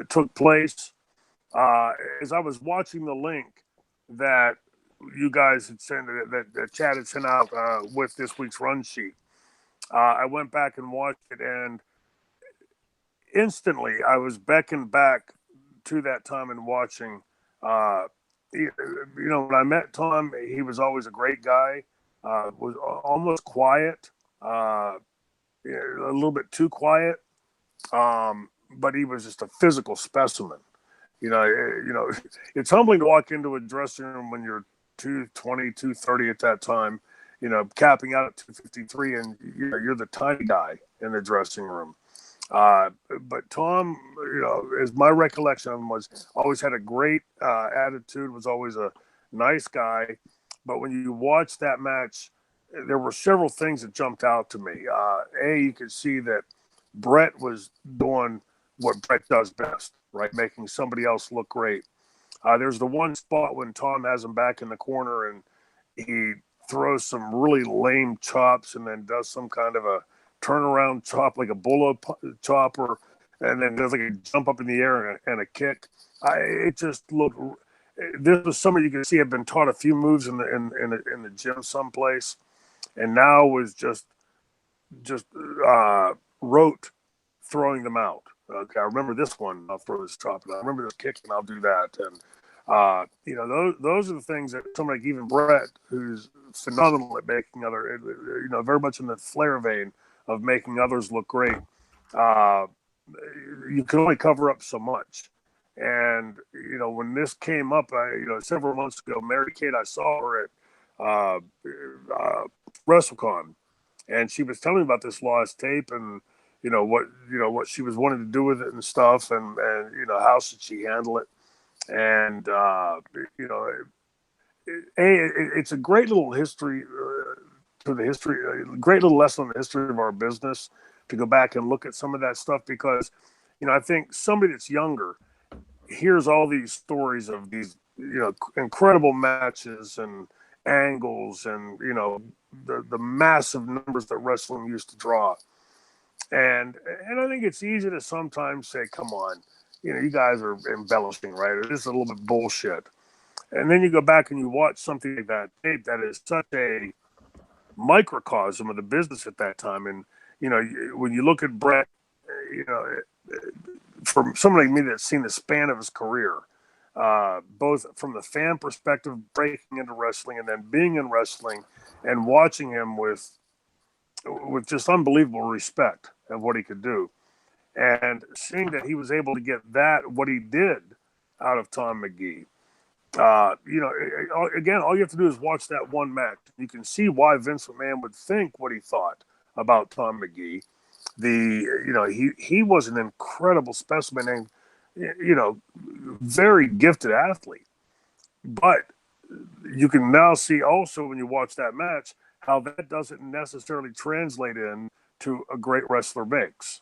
took place. As I was watching the link that you guys had sent, that Chad had sent out with this week's run sheet, I went back and watched it, and instantly I was beckoned back to that time and watching. When I met Tom, he was always a great guy. Was almost quiet, a little bit too quiet, but he was just a physical specimen. It's humbling to walk into a dressing room when you're 220, 230 at that time, capping out at 253, and you're the tiny guy in the dressing room. But Tom, as my recollection of him, was always had a great attitude, was always a nice guy. But when you watch that match, there were several things that jumped out to me. You could see that Bret was doing what Bret does best, right? Making somebody else look great. There's the one spot when Tom has him back in the corner and he throws some really lame chops and then does some kind of a turnaround chop, like a bull chopper, and then does like a jump up in the air and a kick. It just looked. This was somebody you could see had been taught a few moves in the gym someplace, and now was just rote throwing them out. Okay, I remember this one. I'll throw this chop, and I remember this kick, and I'll do that. And those are the things that somebody like even Bret, who's phenomenal at making other, very much in the Flair vein of making others look great. You can only cover up so much. And, when this came up, several months ago, Mary Kate, I saw her at WrestleCon, and she was telling me about this lost tape and, what she was wanting to do with it and stuff. And how should she handle it? And, it's a great little history great little lesson on the history of our business to go back and look at some of that stuff, because, I think somebody that's younger hears all these stories of these, incredible matches and angles and, the massive numbers that wrestling used to draw. And I think it's easy to sometimes say, come on, you guys are embellishing, right? Or this is a little bit bullshit. And then you go back and you watch something like that tape that is such a microcosm of the business at that time. And, when you look at Bret, from somebody like me that's seen the span of his career, both from the fan perspective, breaking into wrestling and then being in wrestling and watching him with just unbelievable respect of what he could do. And seeing that he was able to get what he did out of Tom Magee. Again, all you have to do is watch that one match. You can see why Vince McMahon would think what he thought about Tom Magee. He was an incredible specimen and, very gifted athlete. But you can now see also when you watch that match how that doesn't necessarily translate into a great wrestler makes.